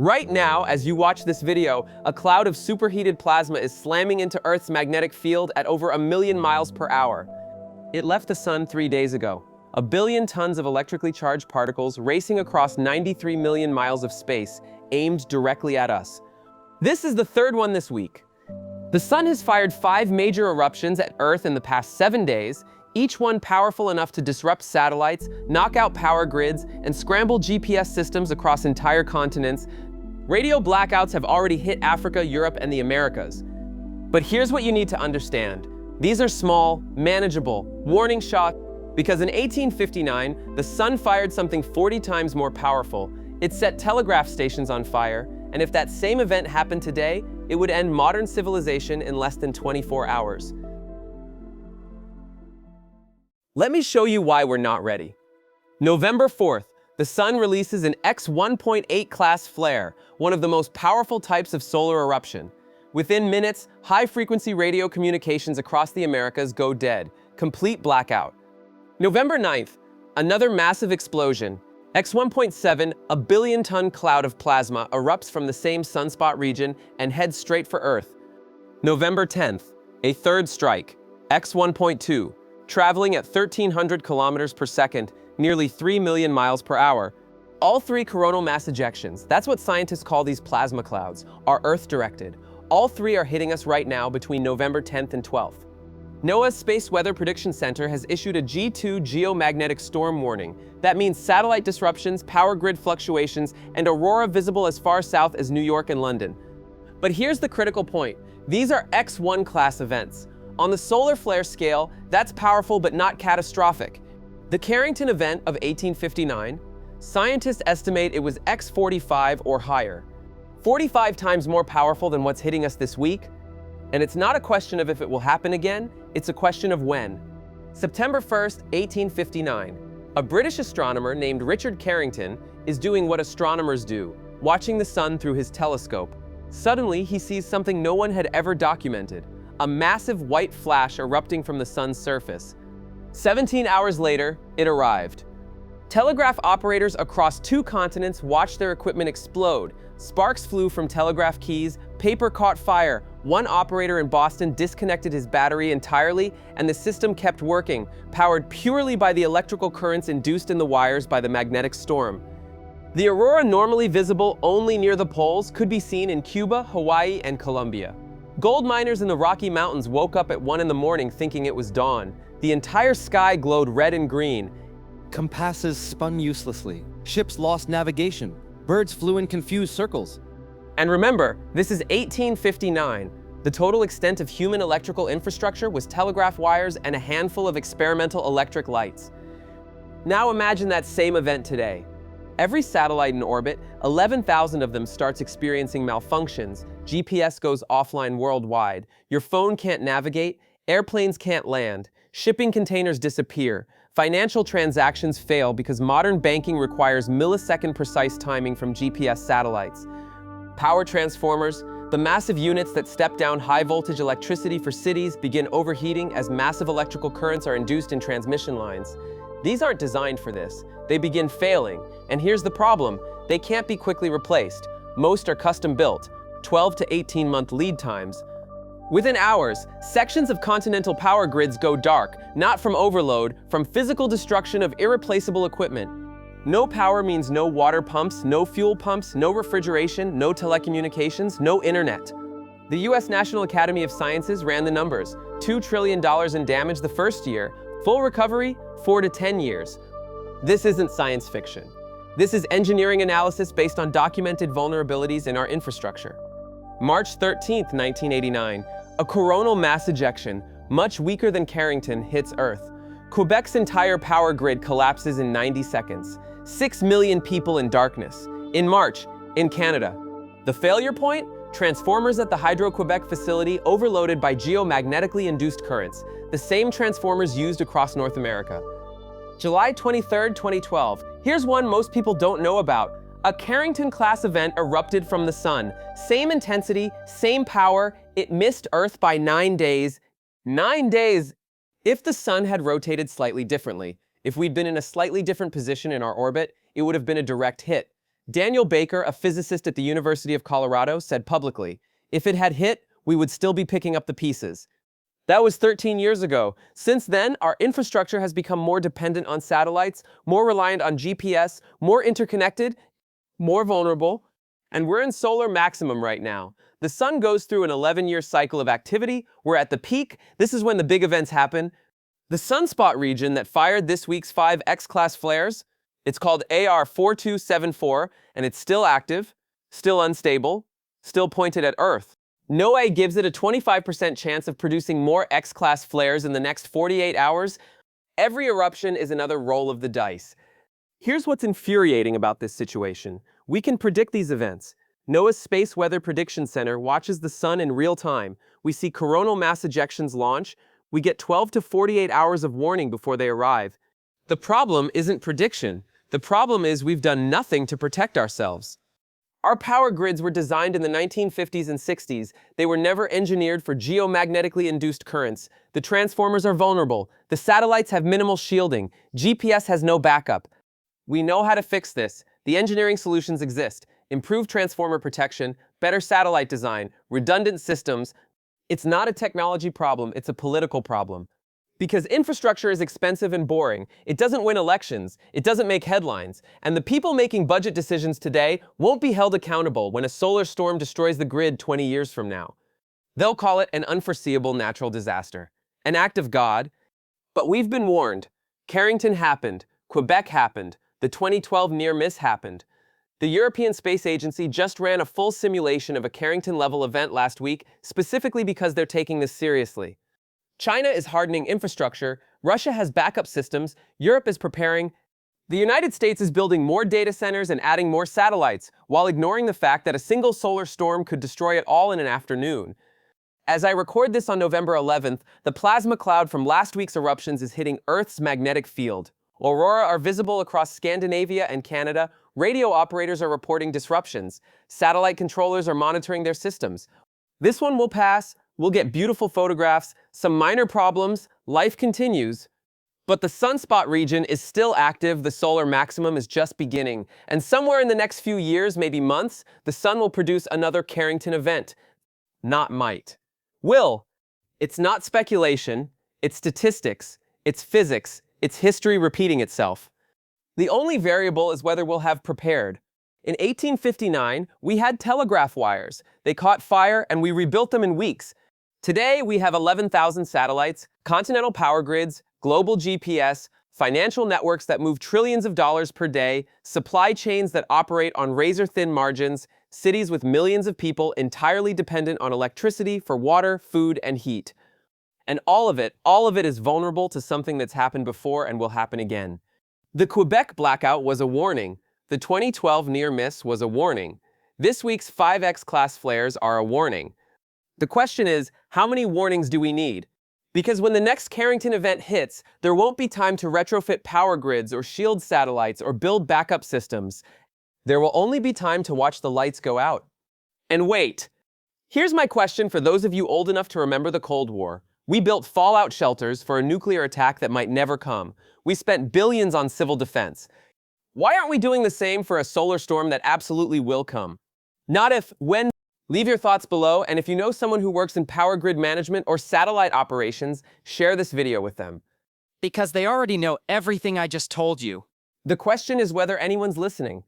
Right now, as you watch this video, a cloud of superheated plasma is slamming into Earth's magnetic field at over 1,000,000 miles per hour. It left the sun 3 days ago. 1 billion tons of electrically charged particles racing across 93 million miles of space, aimed directly at us. This is the third one this week. The sun has fired 5 major eruptions at Earth in the past 7 days, each one powerful enough to disrupt satellites, knock out power grids, and scramble GPS systems across entire continents. Radio blackouts have already hit Africa, Europe, and the Americas. But here's what you need to understand. These are small, manageable, warning shots, because in 1859, the sun fired something 40 times more powerful. It set telegraph stations on fire, and if that same event happened today, it would end modern civilization in less than 24 hours. Let me show you why we're not ready. November 4th, the sun releases an X-1.8 class flare, one of the most powerful types of solar eruption. Within minutes, high-frequency radio communications across the Americas go dead, complete blackout. November 9th, another massive explosion. X-1.7, a billion-ton cloud of plasma, erupts from the same sunspot region and heads straight for Earth. November 10th, a third strike, X-1.2, traveling at 1,300 kilometers per second, nearly 3 million miles per hour. All 3 coronal mass ejections, that's what scientists call these plasma clouds, are Earth-directed. All 3 are hitting us right now between November 10th and 12th. NOAA's Space Weather Prediction Center has issued a G2 geomagnetic storm warning. That means satellite disruptions, power grid fluctuations, and aurora visible as far south as New York and London. But here's the critical point. These are X1 class events. On the solar flare scale, that's powerful but not catastrophic. The Carrington Event of 1859, scientists estimate it was X45 or higher. 45 times more powerful than what's hitting us this week. And it's not a question of if it will happen again, it's a question of when. September 1st, 1859. A British astronomer named Richard Carrington is doing what astronomers do, watching the sun through his telescope. Suddenly, he sees something no one had ever documented, a massive white flash erupting from the sun's surface. 17 hours later, it arrived. Telegraph operators across 2 continents watched their equipment explode. Sparks flew from telegraph keys, paper caught fire. One operator in Boston disconnected his battery entirely, and the system kept working, powered purely by the electrical currents induced in the wires by the magnetic storm. The aurora, normally visible only near the poles, could be seen in Cuba, Hawaii, and Colombia. Gold miners in the Rocky Mountains woke up at 1 in the morning thinking it was dawn. The entire sky glowed red and green. Compasses spun uselessly. Ships lost navigation. Birds flew in confused circles. And remember, this is 1859. The total extent of human electrical infrastructure was telegraph wires and a handful of experimental electric lights. Now imagine that same event today. Every satellite in orbit, 11,000 of them starts experiencing malfunctions. GPS goes offline worldwide. Your phone can't navigate. Airplanes can't land. Shipping containers disappear. Financial transactions fail because modern banking requires millisecond precise timing from GPS satellites. Power transformers, the massive units that step down high-voltage electricity for cities, begin overheating as massive electrical currents are induced in transmission lines. These aren't designed for this. They begin failing, and here's the problem. They can't be quickly replaced. Most are custom-built, 12 to 18-month lead times. Within hours, sections of continental power grids go dark, not from overload, from physical destruction of irreplaceable equipment. No power means no water pumps, no fuel pumps, no refrigeration, no telecommunications, no internet. The US National Academy of Sciences ran the numbers. $2 trillion in damage the first year, full recovery, 4 to 10 years. This isn't science fiction. This is engineering analysis based on documented vulnerabilities in our infrastructure. March 13, 1989, a coronal mass ejection, much weaker than Carrington, hits Earth. Quebec's entire power grid collapses in 90 seconds. 6 million people in darkness. In March, in Canada. The failure point? Transformers at the Hydro-Quebec facility overloaded by geomagnetically induced currents, the same transformers used across North America. July 23, 2012. Here's one most people don't know about. A Carrington-class event erupted from the sun. Same intensity, same power. It missed Earth by 9 days. 9 days! If the sun had rotated slightly differently, if we'd been in a slightly different position in our orbit, it would have been a direct hit. Daniel Baker, a physicist at the University of Colorado, said publicly, "If it had hit, we would still be picking up the pieces." That was 13 years ago. Since then, our infrastructure has become more dependent on satellites, more reliant on GPS, more interconnected, more vulnerable, and we're in solar maximum right now. The sun goes through an 11-year cycle of activity. We're at the peak. This is when the big events happen. The sunspot region that fired this week's 5 X-class flares, it's called AR-4274, and it's still active, still unstable, still pointed at Earth. NOAA gives it a 25% chance of producing more X-class flares in the next 48 hours. Every eruption is another roll of the dice. Here's what's infuriating about this situation. We can predict these events. NOAA's Space Weather Prediction Center watches the sun in real time. We see coronal mass ejections launch. We get 12 to 48 hours of warning before they arrive. The problem isn't prediction. The problem is we've done nothing to protect ourselves. Our power grids were designed in the 1950s and 60s. They were never engineered for geomagnetically induced currents. The transformers are vulnerable. The satellites have minimal shielding. GPS has no backup. We know how to fix this. The engineering solutions exist. Improved transformer protection, better satellite design, redundant systems. It's not a technology problem, it's a political problem. Because infrastructure is expensive and boring. It doesn't win elections. It doesn't make headlines. And the people making budget decisions today won't be held accountable when a solar storm destroys the grid 20 years from now. They'll call it an unforeseeable natural disaster, an act of God. But we've been warned. Carrington happened. Quebec happened. The 2012 near-miss happened. The European Space Agency just ran a full simulation of a Carrington-level event last week, specifically because they're taking this seriously. China is hardening infrastructure, Russia has backup systems, Europe is preparing. The United States is building more data centers and adding more satellites, while ignoring the fact that a single solar storm could destroy it all in an afternoon. As I record this on November 11th, the plasma cloud from last week's eruptions is hitting Earth's magnetic field. Aurora are visible across Scandinavia and Canada. Radio operators are reporting disruptions. Satellite controllers are monitoring their systems. This one will pass. We'll get beautiful photographs, some minor problems, life continues. But the sunspot region is still active, the solar maximum is just beginning. And somewhere in the next few years, maybe months, the sun will produce another Carrington event. Not might. Will. It's not speculation, it's statistics, it's physics, it's history repeating itself. The only variable is whether we'll have prepared. In 1859, we had telegraph wires. They caught fire and we rebuilt them in weeks. Today, we have 11,000 satellites, continental power grids, global GPS, financial networks that move trillions of dollars per day, supply chains that operate on razor-thin margins, cities with millions of people entirely dependent on electricity for water, food, and heat. And all of it is vulnerable to something that's happened before and will happen again. The Quebec blackout was a warning. The 2012 near-miss was a warning. This week's 5X class flares are a warning. The question is, how many warnings do we need? Because when the next Carrington event hits, there won't be time to retrofit power grids or shield satellites or build backup systems. There will only be time to watch the lights go out. And wait. Here's my question for those of you old enough to remember the Cold War. We built fallout shelters for a nuclear attack that might never come. We spent billions on civil defense. Why aren't we doing the same for a solar storm that absolutely will come? Not if, when. Leave your thoughts below, and if you know someone who works in power grid management or satellite operations, share this video with them. Because they already know everything I just told you. The question is whether anyone's listening.